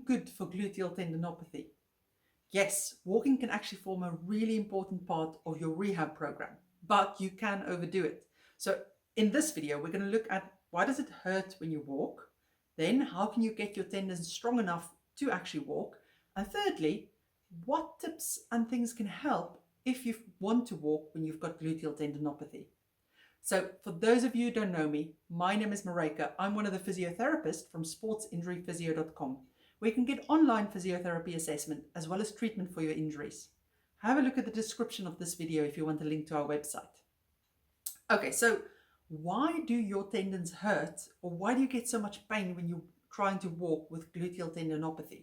good for gluteal tendinopathy? Yes, walking can actually form a really important part of your rehab program, but you can overdo it. So in this video, we're going to look at why does it hurt when you walk? Then how can you get your tendons strong enough to actually walk? And thirdly, what tips and things can help if you want to walk when you've got gluteal tendinopathy? So for those of you who don't know me, my name is Maryke. I'm one of the physiotherapists from sportsinjuryphysio.com, where you can get online physiotherapy assessment as well as treatment for your injuries. Have a look at the description of this video if you want a link to our website. Okay, so why do your tendons hurt, or why do you get so much pain when you're trying to walk with gluteal tendinopathy?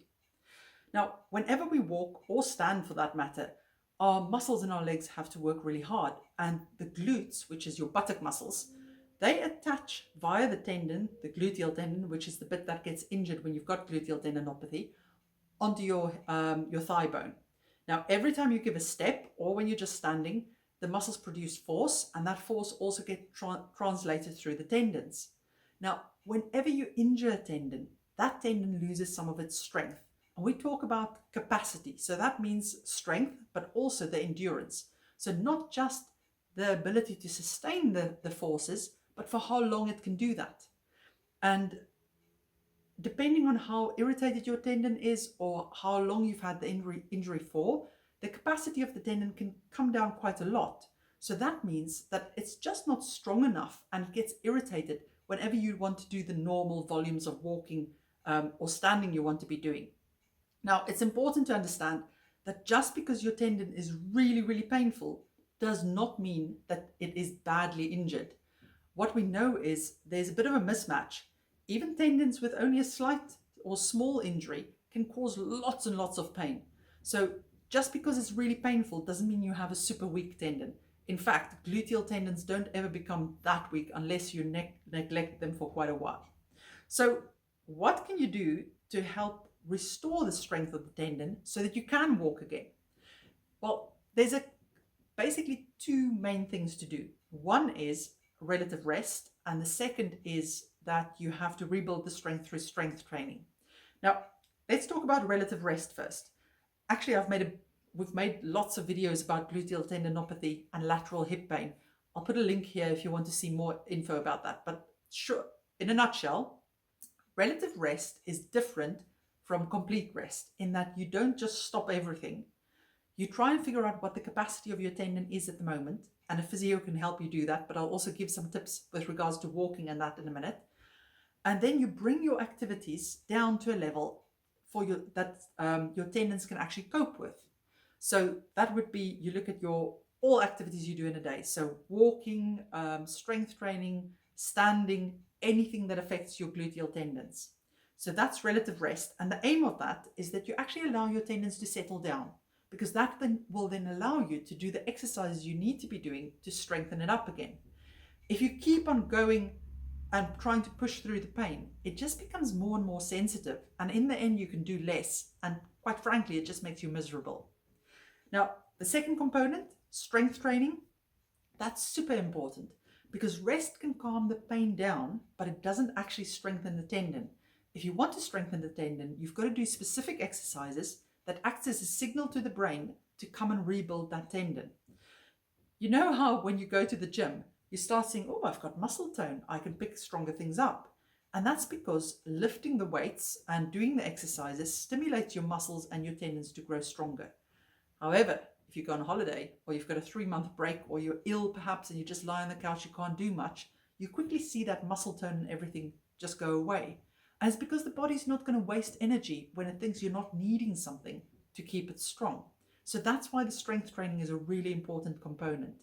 Now, whenever we walk or stand for that matter, our muscles in our legs have to work really hard, and the glutes, which is your buttock muscles, they attach via the tendon, the gluteal tendon, which is the bit that gets injured when you've got gluteal tendinopathy, onto your thigh bone. Now, every time you give a step or when you're just standing, the muscles produce force, and that force also gets translated through the tendons. Now, whenever you injure a tendon, that tendon loses some of its strength. And we talk about capacity. So that means strength, but also the endurance. So not just the ability to sustain the forces, but for how long it can do that. And depending on how irritated your tendon is or how long you've had the injury for, the capacity of the tendon can come down quite a lot. So that means that it's just not strong enough, and it gets irritated whenever you want to do the normal volumes of walking or standing you want to be doing. Now, it's important to understand that just because your tendon is really, really painful does not mean that it is badly injured. What we know is there's a bit of a mismatch. Even tendons with only a slight or small injury can cause lots and lots of pain. So just because it's really painful doesn't mean you have a super weak tendon. In fact, gluteal tendons don't ever become that weak unless you neglect them for quite a while. So what can you do to help restore the strength of the tendon so that you can walk again? Well, there's basically two main things to do. One is relative rest, and the second is that you have to rebuild the strength through strength training. Now, let's talk about relative rest first. Actually, we've made lots of videos about gluteal tendinopathy and lateral hip pain. I'll put a link here if you want to see more info about that. But sure, in a nutshell, relative rest is different from complete rest in that you don't just stop everything. You try and figure out what the capacity of your tendon is at the moment, and a physio can help you do that, but I'll also give some tips with regards to walking and that in a minute. And then you bring your activities down to a level for your tendons can actually cope with. So that would be, you look at all activities you do in a day. So walking, strength training, standing, anything that affects your gluteal tendons. So that's relative rest. And the aim of that is that you actually allow your tendons to settle down, because that will then allow you to do the exercises you need to be doing to strengthen it up again. If you keep on going and trying to push through the pain, it just becomes more and more sensitive. And in the end, you can do less. And quite frankly, it just makes you miserable. Now, the second component, strength training, that's super important, because rest can calm the pain down, but it doesn't actually strengthen the tendon. If you want to strengthen the tendon, you've got to do specific exercises that acts as a signal to the brain to come and rebuild that tendon. You know how when you go to the gym, you start saying, oh, I've got muscle tone, I can pick stronger things up. And that's because lifting the weights and doing the exercises stimulates your muscles and your tendons to grow stronger. However, if you go on holiday, or you've got a 3-month break, or you're ill perhaps and you just lie on the couch, you can't do much, you quickly see that muscle tone and everything just go away. And it's because the body's not going to waste energy when it thinks you're not needing something to keep it strong. So that's why the strength training is a really important component.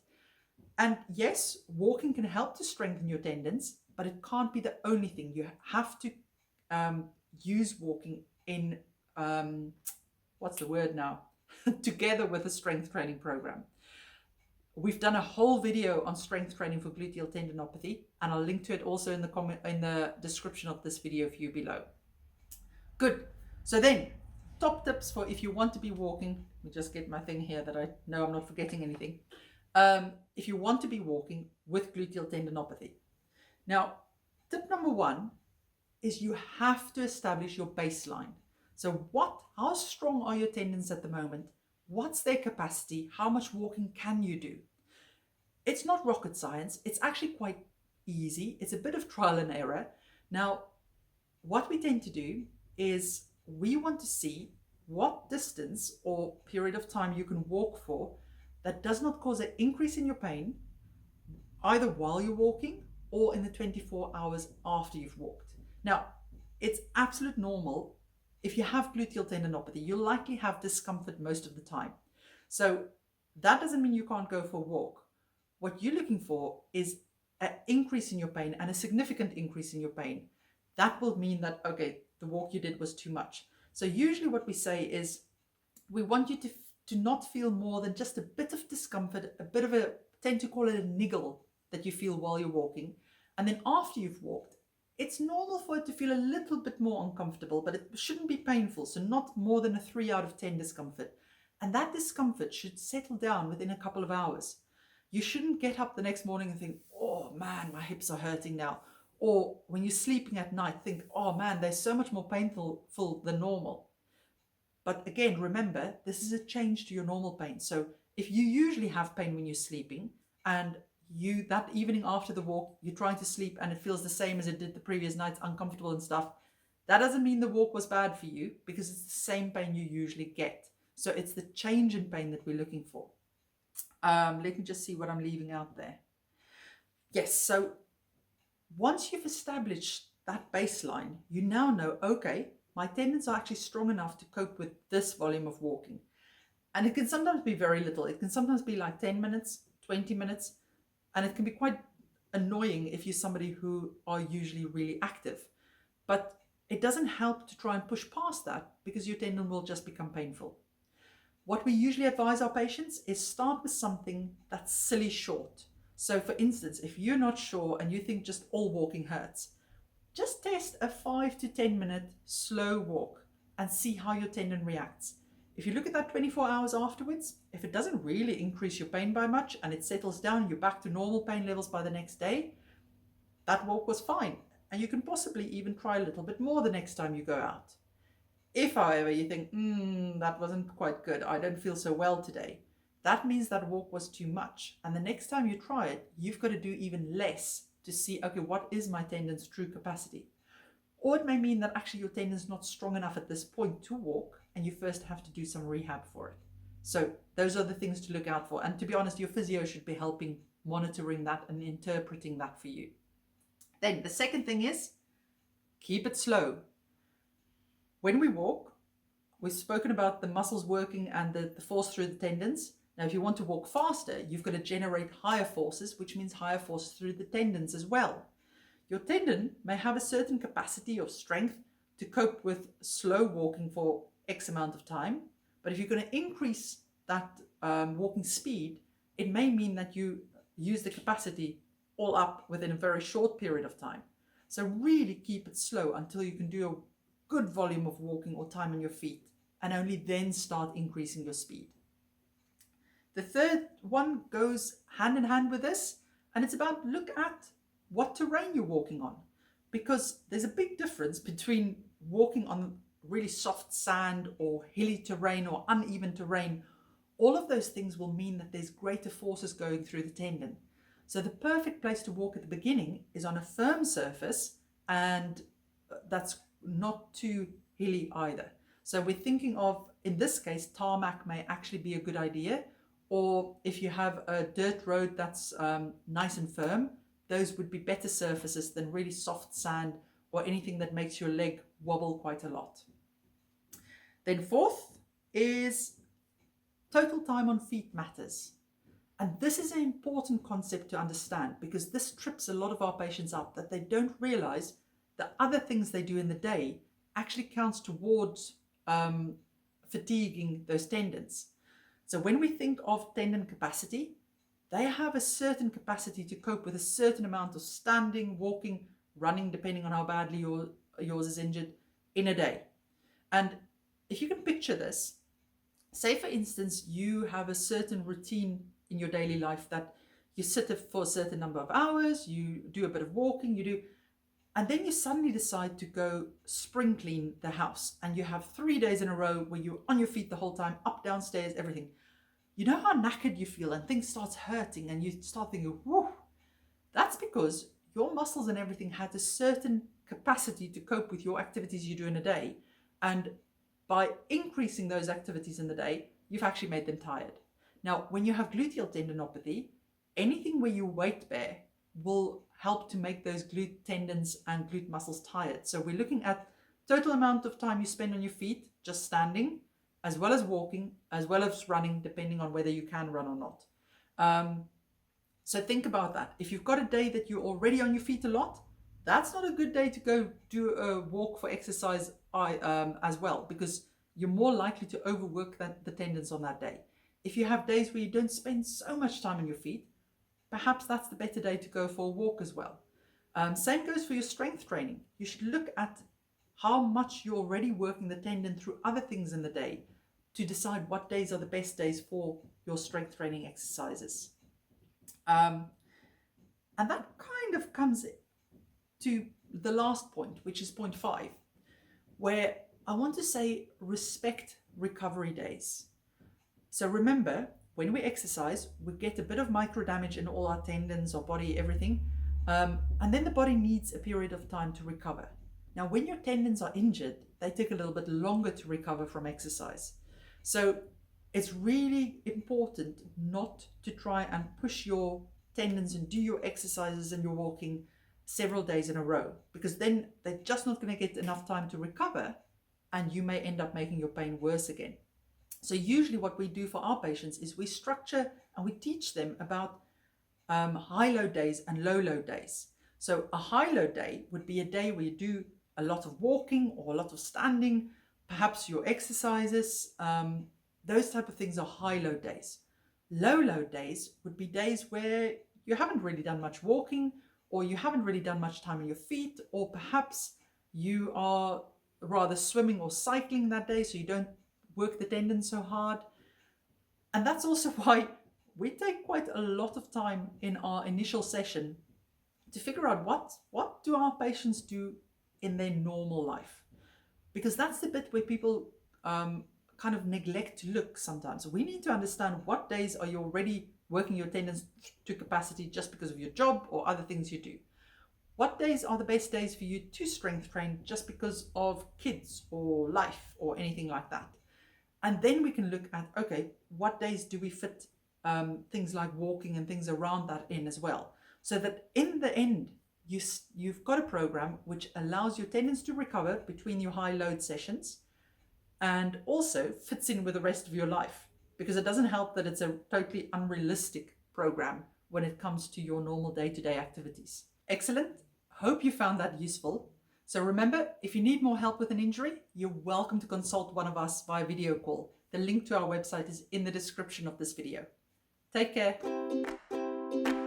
And yes, walking can help to strengthen your tendons, but it can't be the only thing. You have to use walking in, what's the word now? Together with a strength training program. We've done a whole video on strength training for gluteal tendinopathy, and I'll link to it also in the description of this video for you below. Good. So then, top tips for if you want to be walking. Let me just get my thing here that I know I'm not forgetting anything. If you want to be walking with gluteal tendinopathy. Now, tip number one is you have to establish your baseline. So how strong are your tendons at the moment? What's their capacity? How much walking can you do? It's not rocket science. It's actually quite easy. It's a bit of trial and error. Now, what we tend to do is we want to see what distance or period of time you can walk for that does not cause an increase in your pain, either while you're walking or in the 24 hours after you've walked. Now, it's absolute normal. If you have gluteal tendinopathy, you'll likely have discomfort most of the time. So that doesn't mean you can't go for a walk. What you're looking for is an increase in your pain, and a significant increase in your pain. That will mean that, okay, the walk you did was too much. So usually what we say is we want you to not feel more than just a bit of discomfort, a bit of a, tend to call it a niggle that you feel while you're walking. And then after you've walked, it's normal for it to feel a little bit more uncomfortable, but it shouldn't be painful. So not more than a 3 out of 10 discomfort. And that discomfort should settle down within a couple of hours. You shouldn't get up the next morning and think, oh man, my hips are hurting now. Or when you're sleeping at night, think, oh man, they're so much more painful than normal. But again, remember, this is a change to your normal pain. So if you usually have pain when you're sleeping, and that evening after the walk, you're trying to sleep and it feels the same as it did the previous night, uncomfortable and stuff, that doesn't mean the walk was bad for you, because it's the same pain you usually get. So it's the change in pain that we're looking for. Let me just see what I'm leaving out there. Yes, so once you've established that baseline, you now know, okay, my tendons are actually strong enough to cope with this volume of walking. And it can sometimes be very little. It can sometimes be like 10 minutes, 20 minutes, and it can be quite annoying if you're somebody who are usually really active. But it doesn't help to try and push past that, because your tendon will just become painful. What we usually advise our patients is start with something that's silly short. So for instance, if you're not sure and you think just all walking hurts, just test a 5 to 10 minute slow walk and see how your tendon reacts. If you look at that 24 hours afterwards, if it doesn't really increase your pain by much and it settles down, you're back to normal pain levels by the next day, that walk was fine. And you can possibly even try a little bit more the next time you go out. If, however, you think, that wasn't quite good, I don't feel so well today, that means that walk was too much. And the next time you try it, you've got to do even less to see, okay, what is my tendon's true capacity? Or it may mean that actually your tendon's not strong enough at this point to walk, and you first have to do some rehab for it. So those are the things to look out for. And to be honest, your physio should be helping monitoring that and interpreting that for you. Then the second thing is, keep it slow. When we walk, we've spoken about the muscles working and the force through the tendons. Now, if you want to walk faster, you've got to generate higher forces, which means higher force through the tendons as well. Your tendon may have a certain capacity of strength to cope with slow walking for X amount of time. But if you're going to increase that walking speed, it may mean that you use the capacity all up within a very short period of time. So really keep it slow until you can do a good volume of walking or time on your feet, and only then start increasing your speed. The third one goes hand in hand with this, and it's about look at what terrain you're walking on, because there's a big difference between walking on really soft sand or hilly terrain or uneven terrain. All of those things will mean that there's greater forces going through the tendon. So the perfect place to walk at the beginning is on a firm surface, and that's not too hilly either. So we're thinking of, in this case, tarmac may actually be a good idea. Or if you have a dirt road that's nice and firm, those would be better surfaces than really soft sand or anything that makes your leg wobble quite a lot. Then fourth is total time on feet matters. And this is an important concept to understand, because this trips a lot of our patients up, that they don't realize that other things they do in the day actually counts towards fatiguing those tendons. So when we think of tendon capacity, they have a certain capacity to cope with a certain amount of standing, walking, running, depending on how badly yours is injured, in a day. And if you can picture this, say for instance, you have a certain routine in your daily life that you sit for a certain number of hours, you do a bit of walking, And then you suddenly decide to go spring clean the house, and you have 3 days in a row where you're on your feet the whole time, up, downstairs, everything. You know how knackered you feel and things starts hurting and you start thinking, whoo, that's because your muscles and everything had a certain capacity to cope with your activities you do in a day. And by increasing those activities in the day, you've actually made them tired. Now, when you have gluteal tendinopathy, anything where you weight bear will help to make those glute tendons and glute muscles tired. So we're looking at total amount of time you spend on your feet, just standing, as well as walking, as well as running, depending on whether you can run or not. So think about that. If you've got a day that you're already on your feet a lot, that's not a good day to go do a walk for exercise as well, because you're more likely to overwork the tendons on that day. If you have days where you don't spend so much time on your feet, perhaps that's the better day to go for a walk as well. Same goes for your strength training. You should look at how much you're already working the tendon through other things in the day to decide what days are the best days for your strength training exercises. And that kind of comes to the last point, which is point 5, where I want to say respect recovery days. So remember, when we exercise, we get a bit of micro damage in all our tendons, our body, everything. And then the body needs a period of time to recover. Now, when your tendons are injured, they take a little bit longer to recover from exercise. So it's really important not to try and push your tendons and do your exercises and your walking several days in a row, because then they're just not going to get enough time to recover, and you may end up making your pain worse again. So usually what we do for our patients is we structure and we teach them about high load days and low load days. So a high load day would be a day where you do a lot of walking or a lot of standing, perhaps your exercises, those type of things are high load days. Low load days would be days where you haven't really done much walking, or you haven't really done much time on your feet, or perhaps you are rather swimming or cycling that day, so you don't work the tendons so hard. And that's also why we take quite a lot of time in our initial session to figure out what do our patients do in their normal life, because that's the bit where people kind of neglect to look sometimes. We need to understand what days are you already working your tendons to capacity just because of your job or other things you do. What days are the best days for you to strength train just because of kids or life or anything like that? And then we can look at, okay, what days do we fit things like walking and things around that in as well? So that in the end, you've got a program which allows your tendons to recover between your high load sessions and also fits in with the rest of your life, because it doesn't help that it's a totally unrealistic program when it comes to your normal day-to-day activities. Excellent. Hope you found that useful. So remember, if you need more help with an injury, you're welcome to consult one of us via video call. The link to our website is in the description of this video. Take care.